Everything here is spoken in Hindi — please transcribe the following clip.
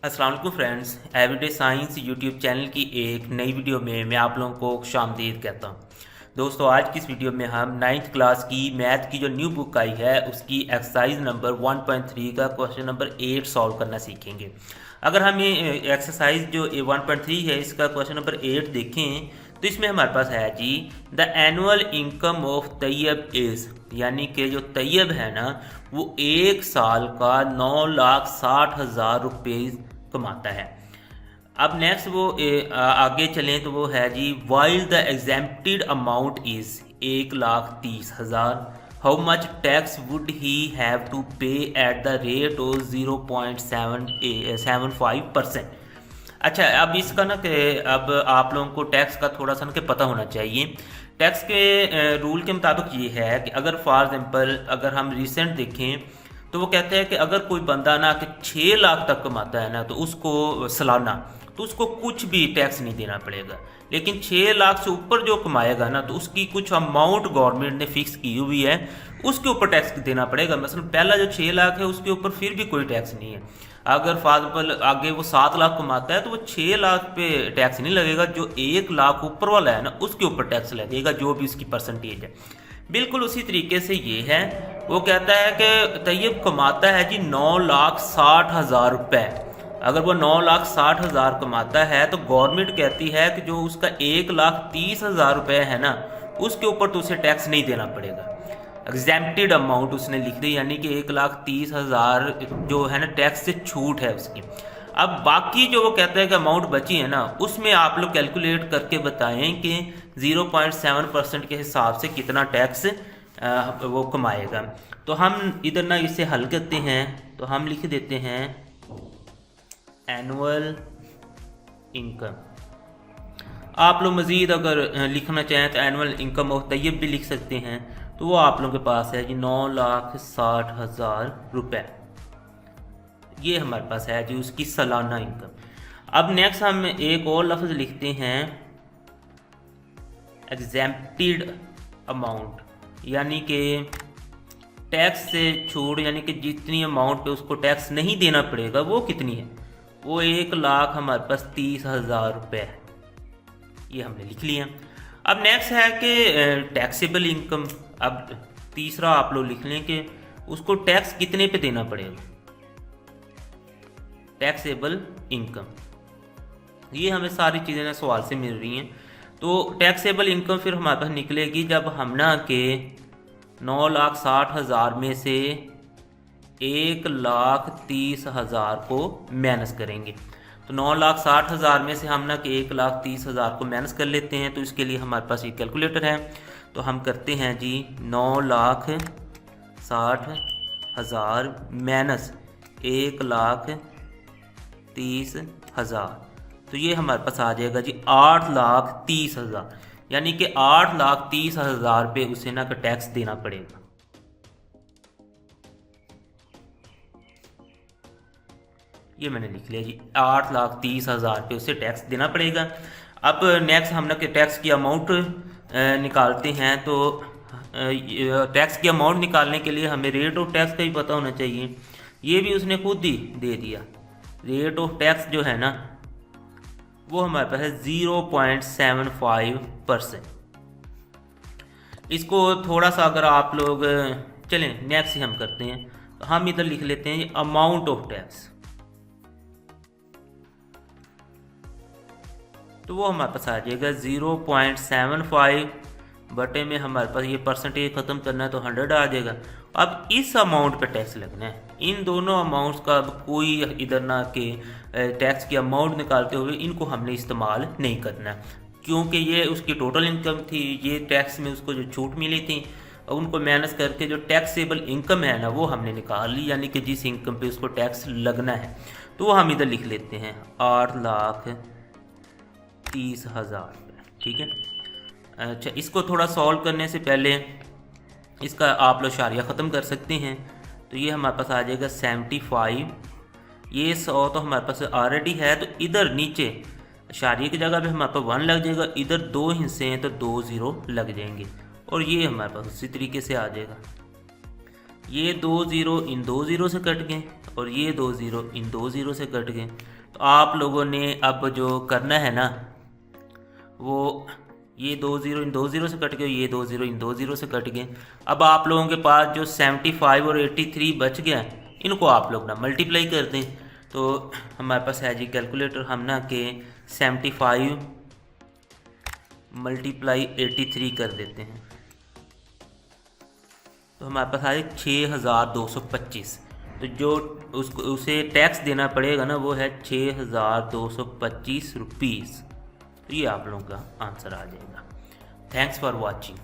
अस्सलाम वालेकुम friends, everyday science YouTube channel की एक नई वीडियो में मैं आप लोगों को खुशामदीद कहता हूँ। दोस्तों, आज की इस वीडियो में हम नाइन्थ क्लास की मैथ की जो न्यू बुक आई है उसकी एक्सरसाइज नंबर 1.3 का क्वेश्चन नंबर 8 सॉल्व करना सीखेंगे। अगर हम ये एक्सरसाइज जो 1.3 है इसका क्वेश्चन नंबर 8 देखें तो इसमें हमारे पास है जी, the annual income of Tayyab is, यानी कि जो तैयब है ना वो एक साल का 9,60,000 रुपये कमाता है। अब नेक्स्ट वो आगे चलें तो वो है जी, while the exempted amount is 1,30,000, how much tax would he have to pay at the rate of 0.75%। अच्छा, अब इसका ना कि अब आप लोगों को टैक्स का थोड़ा सा ना कि पता होना चाहिए। टैक्स के रूल के मुताबिक ये है कि अगर फॉर एग्जांपल अगर हम रिसेंट देखें तो वो कहते हैं कि अगर कोई बंदा ना कि 6 लाख तक कमाता है ना तो उसको सालाना, तो उसको कुछ भी टैक्स नहीं देना पड़ेगा। लेकिन 6 लाख से ऊपर जो कमाएगा ना तो उसकी कुछ अमाउंट गवर्नमेंट ने फिक्स की हुई है, उसके ऊपर टैक्स देना पड़ेगा। मसलन पहला जो 6 लाख है उसके ऊपर फिर भी कोई टैक्स नहीं है। अगर फॉर एग्जाम्पल आगे वो 7 लाख कमाता है तो वो 6 लाख पे टैक्स नहीं लगेगा, जो 1 लाख ऊपर वाला है ना उसके ऊपर टैक्स लगेगा, जो भी उसकी परसेंटेज है। बिल्कुल उसी तरीके से ये है, वो कहता है कि तैयब कमाता है जी 9,60,000 रुपये। अगर वो 9,60,000 कमाता है तो गवर्नमेंट कहती है कि जो उसका 1,30,000 रुपये है ना उसके ऊपर तो उसे टैक्स नहीं देना पड़ेगा। एग्जेम्प्टेड अमाउंट उसने लिख दी, यानी कि 1,30,000 जो है ना टैक्स से छूट है उसकी। अब बाकी जो वो कहता है कि अमाउंट बची है ना उसमें आप लोग कैलकुलेट करके बताएं कि 0.7% के हिसाब से कितना टैक्स वो कमाएगा। तो हम इधर ना इसे हल करते हैं, तो हम लिख देते हैं एनुअल इनकम। आप लोग मज़ीद अगर लिखना चाहें तो एनुअल इनकम ऑफ तैयब भी लिख सकते हैं। तो वो आप लोगों के पास है जी 9,60,000 रुपये, ये हमारे पास है जी उसकी सालाना इनकम। अब नेक्स्ट हम एक और लफ्ज़ लिखते हैं एग्जेम्प्टेड अमाउंट, यानी कि टैक्स से छूट, यानी कि जितनी अमाउंट पे उसको टैक्स नहीं देना पड़ेगा वो कितनी है, वो 1,00,000 हमारे पास 30,000 रुपये है। ये हमने लिख लिया। अब नेक्स्ट है कि टैक्सेबल इनकम। अब तीसरा आप लोग लिख लें कि उसको टैक्स कितने पे देना पड़ेगा, टैक्सेबल इनकम। ये हमें सारी चीज़ें ना सवाल से मिल रही हैं। तो टैक्सेबल इनकम फिर हमारे पास निकलेगी जब हम ना के 9,60,000 में से 1,30,000 को माइनस करेंगे। तो 9,60,000 में से हम ना कि 1,30,000 को माइनस कर लेते हैं। तो इसके लिए हमारे पास एक कैलकुलेटर है, तो हम करते हैं जी 9,60,000 माइनस 1,30,000, तो ये हमारे पास आ जाएगा जी 8,30,000, यानी कि 8,30,000 पे उसे ना का टैक्स देना पड़ेगा। ये मैंने लिख लिया जी 8,30,000 पे उसे टैक्स देना पड़ेगा। अब नेक्स्ट हम ना कि टैक्स की अमाउंट निकालते हैं। तो टैक्स की अमाउंट निकालने के लिए हमें रेट ऑफ टैक्स का भी पता होना चाहिए। ये भी उसने खुद ही दे दिया। रेट ऑफ टैक्स जो है ना वो हमारे पास है 0.75%। इसको थोड़ा सा अगर आप लोग चलें नेक्स्ट ही हम करते हैं, तो हम इधर लिख लेते हैं अमाउंट ऑफ टैक्स। तो वो हमारे पास आ जाएगा 0.75 बटे में हमारे पास ये परसेंटेज ख़त्म करना है तो 100 आ जाएगा। अब इस अमाउंट पे टैक्स लगना है। इन दोनों अमाउंट्स का अब कोई इधर ना कि टैक्स की अमाउंट निकालते हुए इनको हमने इस्तेमाल नहीं करना, क्योंकि ये उसकी टोटल इनकम थी। ये टैक्स में उसको जो छूट मिली थी उनको माइनस करके जो टैक्सेबल इनकम है ना वो हमने निकाल ली, यानी कि जिस इनकम पे उसको टैक्स लगना है। तो वो हम इधर लिख लेते हैं 8,30,000, ठीक है। अच्छा, इसको थोड़ा सॉल्व करने से पहले इसका आप लोग शारिया ख़त्म कर सकते हैं। तो ये हमारे पास आ जाएगा 75, ये 100 तो हमारे पास ऑलरेडी है, तो इधर नीचे शारिया की जगह पे हमारे पास 1 लग जाएगा। इधर 2 हिस्से हैं तो 2 0 लग जाएंगे, और ये हमारे पास उसी तरीके से आ जाएगा। ये 2 ज़ीरो इन 2 ज़ीरो से कट गए और ये 2 ज़ीरो इन 2 ज़ीरो से कट गए। तो आप लोगों ने अब जो करना है ना, वो ये 2 ज़ीरो इन 2 ज़ीरो से कट गए, ये 2 ज़ीरो इन 2 ज़ीरो से कट गए। अब आप लोगों के पास जो 75 और 83 बच गया, इनको आप लोग ना मल्टीप्लाई कर दें। तो हमारे पास है जी कैलकुलेटर, हम ना के 75 मल्टीप्लाई 83 कर देते हैं, तो हमारे पास आए 6225। तो जो उसको उसे टैक्स देना पड़ेगा ना, वो है 6225 रुपीज़। तो ये आप लोगों का आंसर आ जाएगा। Thanks for watching.